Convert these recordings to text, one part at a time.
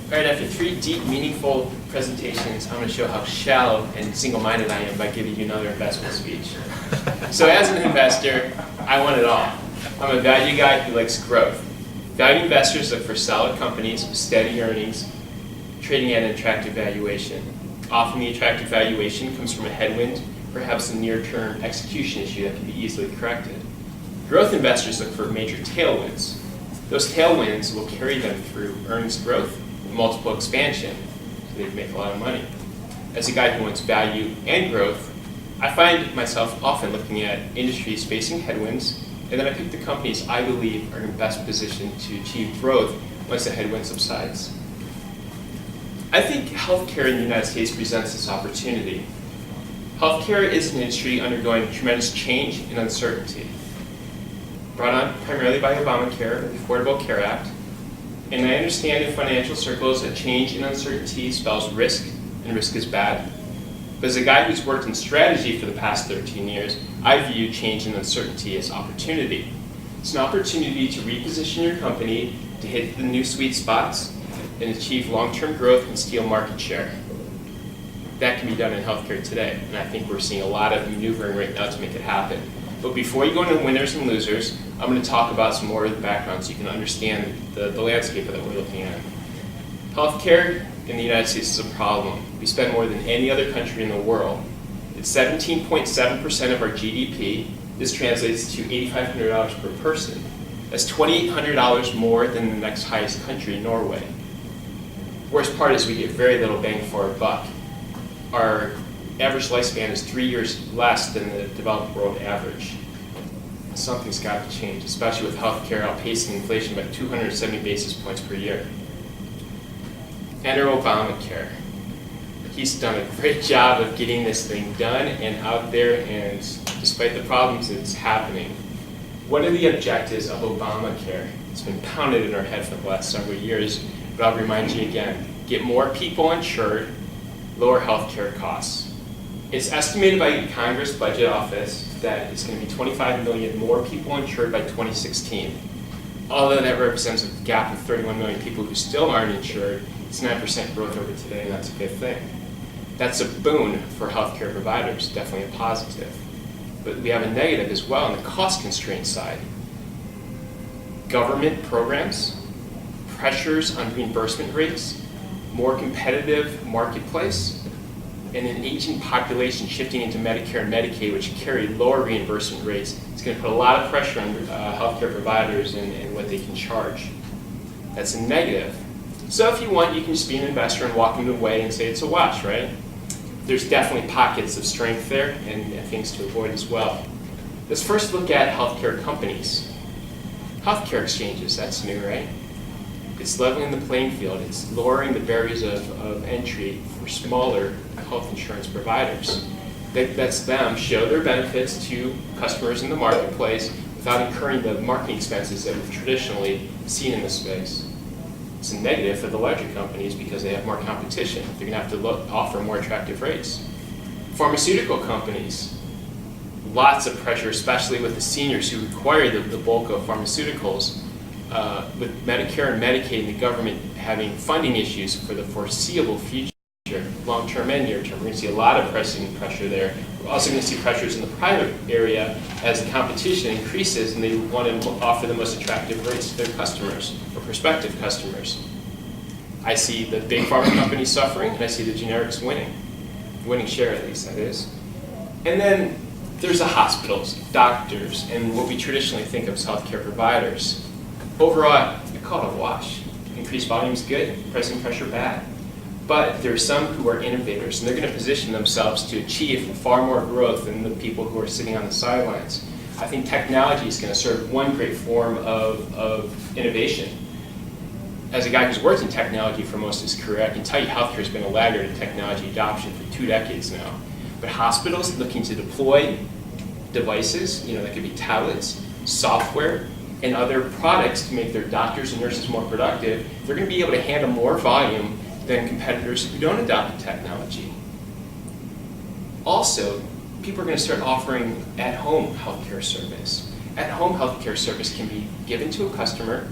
All right, after 3 deep, meaningful presentations, I'm going to show how shallow and single-minded I am by giving you another investment speech. So as an investor, I want it all. I'm a value guy who likes growth. Value investors look for solid companies with steady earnings, trading at an attractive valuation. Often the attractive valuation comes from a headwind, perhaps a near-term execution issue that can be easily corrected. Growth investors look for major tailwinds. Those tailwinds will carry them through earnings growth, multiple expansion, so they can make a lot of money. As a guy who wants value and growth, I find myself often looking at industries facing headwinds, and then I pick the companies I believe are in best position to achieve growth once the headwind subsides. I think healthcare in the United States presents this opportunity. Healthcare is an industry undergoing tremendous change and uncertainty, brought on primarily by Obamacare and the Affordable Care Act. And I understand in financial circles that change and uncertainty spells risk, and risk is bad. But as a guy who's worked in strategy for the past 13 years, I view change and uncertainty as opportunity. It's an opportunity to reposition your company to hit the new sweet spots and achieve long-term growth and steal market share. That can be done in healthcare today, and I think we're seeing a lot of maneuvering right now to make it happen. But before you go into winners and losers, I'm going to talk about some more of the background so you can understand the landscape that we're looking at. Healthcare in the United States is a problem. We spend more than any other country in the world. It's 17.7% of our GDP. This translates to $8,500 per person. That's $2,800 more than the next highest country, Norway. Worst part is we get very little bang for our buck. Our average lifespan is 3 years less than the developed world average. Something's got to change, especially with healthcare outpacing inflation by 270 basis points per year. Enter Obamacare. He's done a great job of getting this thing done and out there, and despite the problems, it's happening. What are the objectives of Obamacare? It's been pounded in our head for the last several years, but I'll remind you again. Get more people insured, lower healthcare costs. It's estimated by Congress Budget Office that it's going to be 25 million more people insured by 2016. Although that represents a gap of 31 million people who still aren't insured, it's 9% growth over today, and that's a good thing. That's a boon for healthcare providers, definitely a positive. But we have a negative as well on the cost constraint side. Government programs, pressures on reimbursement rates, more competitive marketplace, and an aging population shifting into Medicare and Medicaid, which carry lower reimbursement rates. It's going to put a lot of pressure on healthcare providers and what they can charge. That's a negative. So if you want, you can just be an investor and walk them away and say it's a wash, right? There's definitely pockets of strength there and things to avoid as well. Let's first look at healthcare companies. Healthcare exchanges, that's new, right? It's leveling the playing field. It's lowering the barriers of entry for smaller health insurance providers. That lets them show their benefits to customers in the marketplace without incurring the marketing expenses that we've traditionally seen in this space. It's a negative for the larger companies because they have more competition. They're going to have to offer more attractive rates. Pharmaceutical companies, lots of pressure, especially with the seniors who require the bulk of pharmaceuticals. With Medicare and Medicaid and the government having funding issues for the foreseeable future, long-term and near-term, we're going to see a lot of pressing pressure there. We're also going to see pressures in the private area as the competition increases and they want to offer the most attractive rates to their customers or prospective customers. I see the big pharma companies suffering, and I see the generics winning share at least, that is. And then there's the hospitals, doctors, and what we traditionally think of as healthcare providers. Overall, I call it a wash. Increased volume is good, pricing pressure bad. But there are some who are innovators, and they're going to position themselves to achieve far more growth than the people who are sitting on the sidelines. I think technology is going to serve one great form of innovation. As a guy who's worked in technology for most of his career, I can tell you healthcare has been a laggard in technology adoption for 2 decades now. But hospitals looking to deploy devices, that could be tablets, software, and other products to make their doctors and nurses more productive, they're going to be able to handle more volume than competitors who don't adopt the technology. Also, people are going to start offering at-home healthcare service. At-home healthcare service can be given to a customer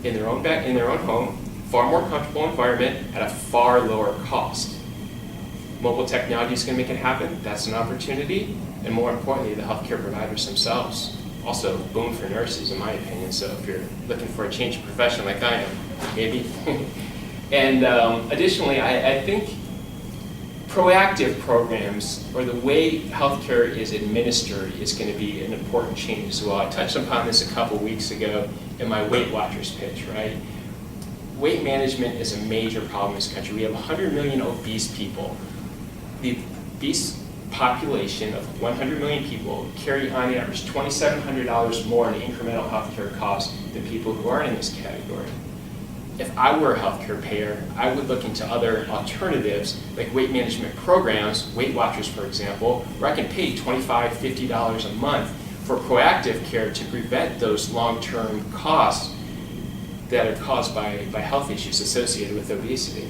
in their own home far more comfortable environment at a far lower cost. Mobile technology is going to make it happen. That's an opportunity. And more importantly, the healthcare providers themselves. Also, boom for nurses, in my opinion. So if you're looking for a change of profession like I am, maybe. And additionally, I think proactive programs, or the way healthcare is administered, is going to be an important change as well. I touched upon this a couple weeks ago in my Weight Watchers pitch, right? Weight management is a major problem in this country. We have 100 million obese people. The obese population of 100 million people carry on average $2,700 more in incremental healthcare costs than people who aren't in this category. If I were a healthcare payer, I would look into other alternatives like weight management programs, Weight Watchers for example, where I can pay $25, $50 a month for proactive care to prevent those long-term costs that are caused by health issues associated with obesity.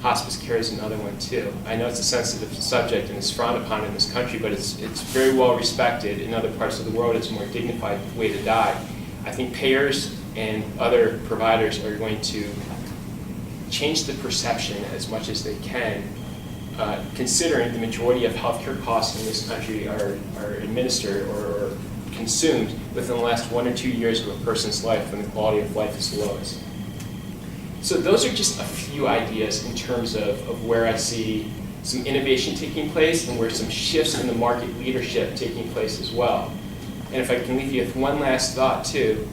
Hospice care is another one too. I know it's a sensitive subject and it's frowned upon in this country, but it's very well respected. In other parts of the world, it's a more dignified way to die. I think payers and other providers are going to change the perception as much as they can, considering the majority of healthcare costs in this country are administered or consumed within the last 1 or 2 years of a person's life when the quality of life is lowest. So those are just a few ideas in terms of where I see some innovation taking place and where some shifts in the market leadership taking place as well. And if I can leave you with one last thought too,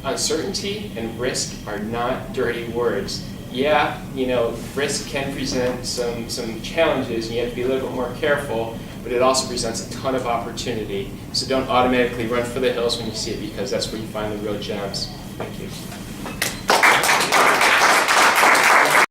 uncertainty and risk are not dirty words. Yeah, risk can present some challenges and you have to be a little bit more careful, but it also presents a ton of opportunity. So don't automatically run for the hills when you see it, because that's where you find the real gems. Thank you.